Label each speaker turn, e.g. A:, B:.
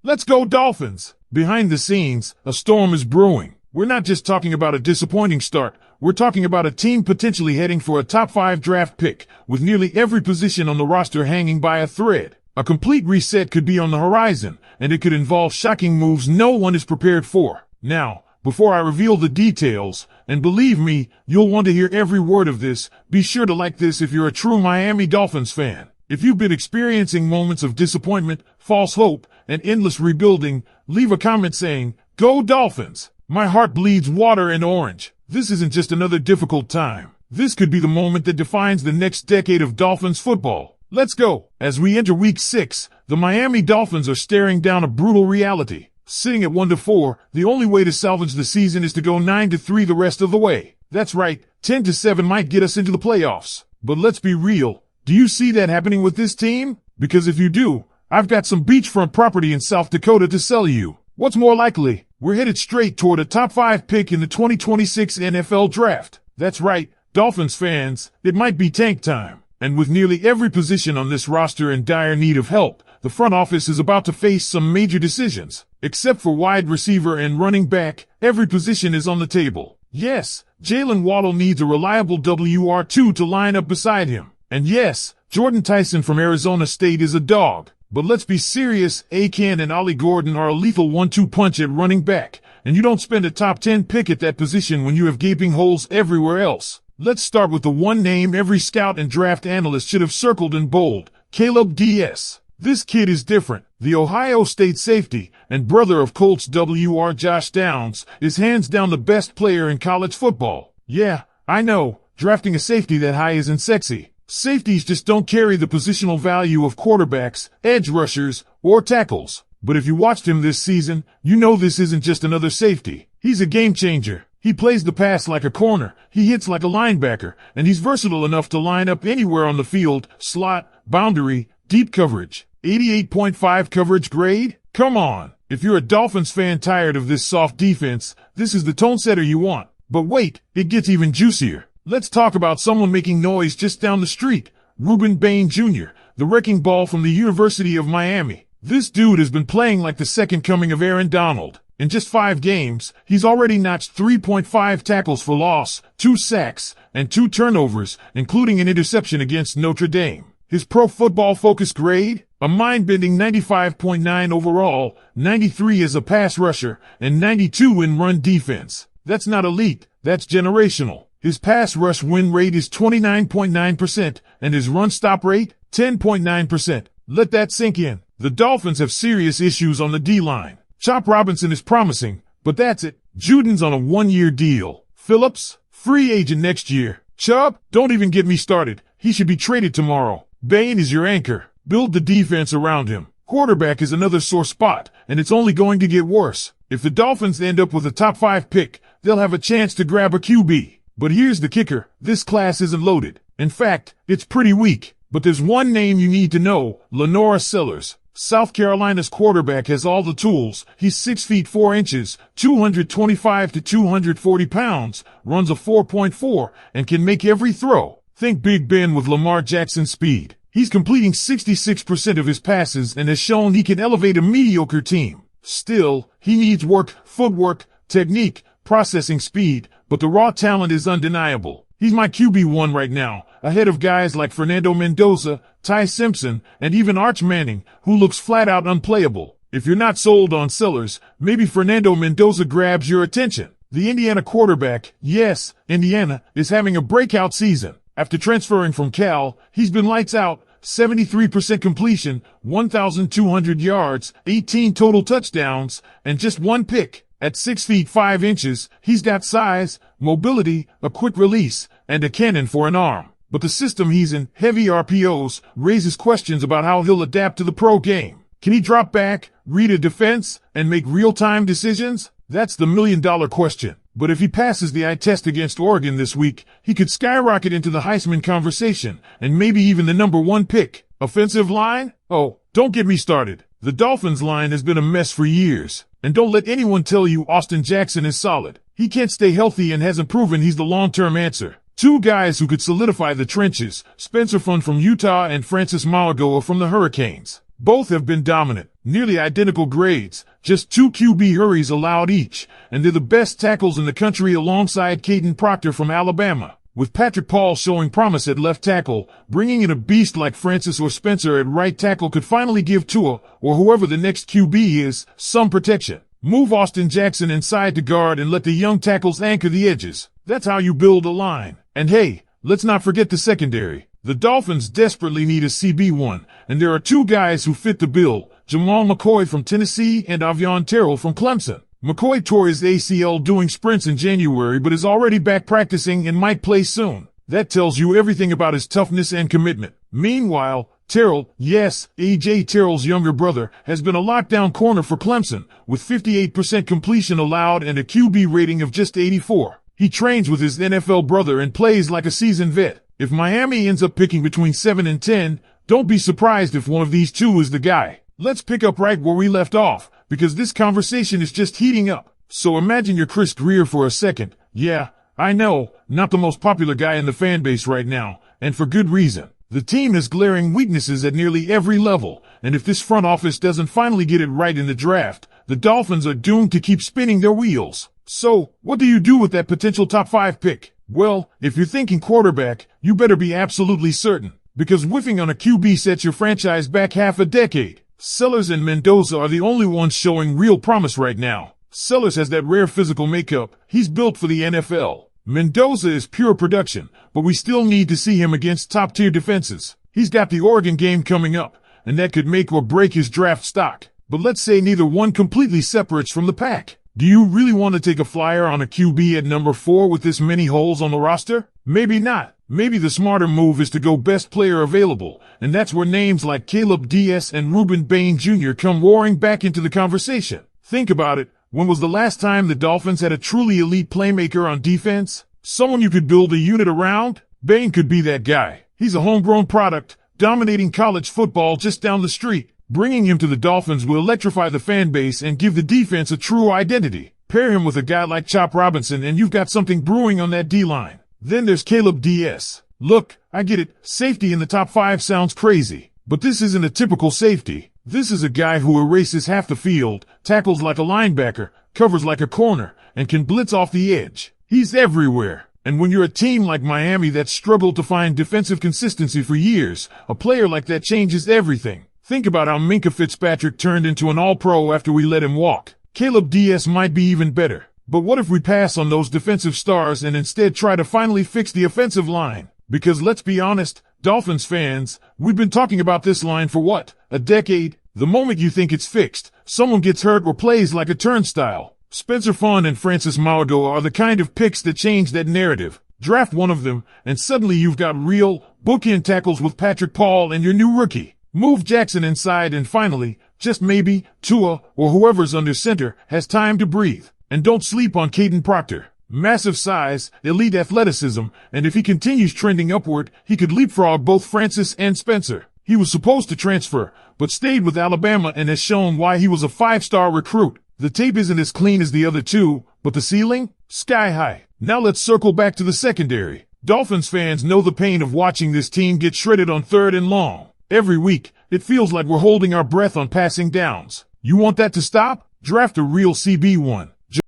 A: Let's go Dolphins! Behind the scenes, a storm is brewing. We're not just talking about a disappointing start. We're talking about a team potentially heading for a top 5 draft pick, with nearly every position on the roster hanging by a thread. A complete reset could be on the horizon, and it could involve shocking moves no one is prepared for. Now, before I reveal the details, and believe me, you'll want to hear every word of this, be sure to like this if you're a true Miami Dolphins fan. If you've been experiencing moments of disappointment, false hope, and endless rebuilding, leave a comment saying, "Go Dolphins!" My heart bleeds water and orange. This isn't just another difficult time. This could be the moment that defines the next decade of Dolphins football. Let's go! As we enter week 6, the Miami Dolphins are staring down a brutal reality. Sitting at 1-4, the only way to salvage the season is to go 9-3 the rest of the way. That's right, 10-7 might get us into the playoffs. But let's be real. Do you see that happening with this team? Because if you do, I've got some beachfront property in South Dakota to sell you. What's more likely? We're headed straight toward a top 5 pick in the 2026 NFL Draft. That's right, Dolphins fans, it might be tank time. And with nearly every position on this roster in dire need of help, the front office is about to face some major decisions. Except for wide receiver and running back, every position is on the table. Yes, Jalen Waddle needs a reliable WR2 to line up beside him. And yes, Jordan Tyson from Arizona State is a dog. But let's be serious, Aken and Ollie Gordon are a lethal 1-2 punch at running back. And you don't spend a top 10 pick at that position when you have gaping holes everywhere else. Let's start with the one name every scout and draft analyst should have circled in bold, Caleb D.S. This kid is different. The Ohio State safety and brother of Colts WR Josh Downs is hands down the best player in college football. Yeah, I know, drafting a safety that high isn't sexy. Safeties just don't carry the positional value of quarterbacks, edge rushers, or tackles. But if you watched him this season, you know this isn't just another safety. He's a game changer. He plays the pass like a corner, he hits like a linebacker, and he's versatile enough to line up anywhere on the field, slot, boundary, deep coverage. 88.5 coverage grade? Come on. If you're a Dolphins fan tired of this soft defense, this is the tone setter you want. But wait, it gets even juicier. Let's talk about someone making noise just down the street. Ruben Bain Jr., the wrecking ball from the University of Miami. This dude has been playing like the second coming of Aaron Donald. In just 5 games, he's already notched 3.5 tackles for loss, 2 sacks, and 2 turnovers, including an interception against Notre Dame. His Pro Football Focus grade? A mind-bending 95.9 overall, 93 as a pass rusher, and 92 in run defense. That's not elite, that's generational. His pass rush win rate is 29.9%, and his run stop rate, 10.9%. Let that sink in. The Dolphins have serious issues on the D-line. Chop Robinson is promising, but that's it. Juden's on a 1-year deal. Phillips, free agent next year. Chubb, don't even get me started. He should be traded tomorrow. Bain is your anchor. Build the defense around him. Quarterback is another sore spot, and it's only going to get worse. If the Dolphins end up with a top 5 pick, they'll have a chance to grab a QB. But here's the kicker, this class isn't loaded. In fact, it's pretty weak. But there's one name you need to know, Lenora Sellers. South Carolina's quarterback has all the tools. He's 6 feet 4 inches, 225 to 240 pounds, runs a 4.4, and can make every throw. Think Big Ben with Lamar Jackson speed. He's completing 66% of his passes and has shown he can elevate a mediocre team. Still, he needs work, footwork, technique, processing speed, but the raw talent is undeniable. He's my QB1 right now, ahead of guys like Fernando Mendoza, Ty Simpson, and even Arch Manning, who looks flat out unplayable. If you're not sold on Sellers, maybe Fernando Mendoza grabs your attention. The Indiana quarterback, yes, Indiana, is having a breakout season. After transferring from Cal, he's been lights out, 73% completion, 1,200 yards, 18 total touchdowns, and just 1 pick. At 6 feet 5 inches, he's got size, mobility, a quick release, and a cannon for an arm. But the system he's in, heavy RPOs, raises questions about how he'll adapt to the pro game. Can he drop back, read a defense, and make real-time decisions? That's the million-dollar question. But if he passes the eye test against Oregon this week, he could skyrocket into the Heisman conversation, and maybe even the number 1 pick. Offensive line? Oh, don't get me started. The Dolphins line has been a mess for years. And don't let anyone tell you Austin Jackson is solid. He can't stay healthy and hasn't proven he's the long-term answer. 2 guys who could solidify the trenches, Spencer Fun from Utah and Francis Malagoa from the Hurricanes. Both have been dominant, nearly identical grades, just 2 QB hurries allowed each, and they're the best tackles in the country alongside Caden Proctor from Alabama. With Patrick Paul showing promise at left tackle, bringing in a beast like Francis or Spencer at right tackle could finally give Tua, or whoever the next QB is, some protection. Move Austin Jackson inside to guard and let the young tackles anchor the edges. That's how you build a line. And hey, let's not forget the secondary. The Dolphins desperately need a CB1, and there are two guys who fit the bill, Jamal McCoy from Tennessee and Avion Terrell from Clemson. McCoy tore his ACL doing sprints in January but is already back practicing and might play soon. That tells you everything about his toughness and commitment. Meanwhile, Terrell, yes, A.J. Terrell's younger brother, has been a lockdown corner for Clemson, with 58% completion allowed and a QB rating of just 84. He trains with his NFL brother and plays like a seasoned vet. If Miami ends up picking between 7 and 10, don't be surprised if one of these two is the guy. Let's pick up right where we left off, because this conversation is just heating up. So imagine you're Chris Greer for a second. Yeah, I know, not the most popular guy in the fan base right now, and for good reason. The team has glaring weaknesses at nearly every level, and if this front office doesn't finally get it right in the draft, the Dolphins are doomed to keep spinning their wheels. So, what do you do with that potential top 5 pick? Well, if you're thinking quarterback, you better be absolutely certain, because whiffing on a QB sets your franchise back half a decade. Sellers and Mendoza are the only ones showing real promise right now. Sellers has that rare physical makeup. He's built for the NFL. Mendoza is pure production, but we still need to see him against top-tier defenses. He's got the Oregon game coming up, and that could make or break his draft stock. But let's say neither one completely separates from the pack. Do you really want to take a flyer on a QB at number 4 with this many holes on the roster? Maybe not. Maybe the smarter move is to go best player available, and that's where names like Caleb Diaz and Ruben Bain Jr. come roaring back into the conversation. Think about it. When was the last time the Dolphins had a truly elite playmaker on defense? Someone you could build a unit around? Bain could be that guy. He's a homegrown product, dominating college football just down the street. Bringing him to the Dolphins will electrify the fan base and give the defense a true identity. Pair him with a guy like Chop Robinson and you've got something brewing on that D-line. Then there's Caleb Diaz. Look, I get it, safety in the top 5 sounds crazy. But this isn't a typical safety. This is a guy who erases half the field, tackles like a linebacker, covers like a corner, and can blitz off the edge. He's everywhere. And when you're a team like Miami that's struggled to find defensive consistency for years, a player like that changes everything. Think about how Minkah Fitzpatrick turned into an all-pro after we let him walk. Caleb Diaz might be even better. But what if we pass on those defensive stars and instead try to finally fix the offensive line? Because let's be honest, Dolphins fans, we've been talking about this line for what, a decade? The moment you think it's fixed, someone gets hurt or plays like a turnstile. Spencer Fun and Francis Mauigoa are the kind of picks that change that narrative. Draft one of them, and suddenly you've got real, bookend tackles with Patrick Paul and your new rookie. Move Jackson inside and finally, just maybe, Tua, or whoever's under center, has time to breathe. And don't sleep on Caden Proctor. Massive size, elite athleticism, and if he continues trending upward, he could leapfrog both Francis and Spencer. He was supposed to transfer, but stayed with Alabama and has shown why he was a 5-star recruit. The tape isn't as clean as the other two, but the ceiling? Sky high. Now let's circle back to the secondary. Dolphins fans know the pain of watching this team get shredded on 3rd and long. Every week, it feels like we're holding our breath on passing downs. You want that to stop? Draft a real CB1.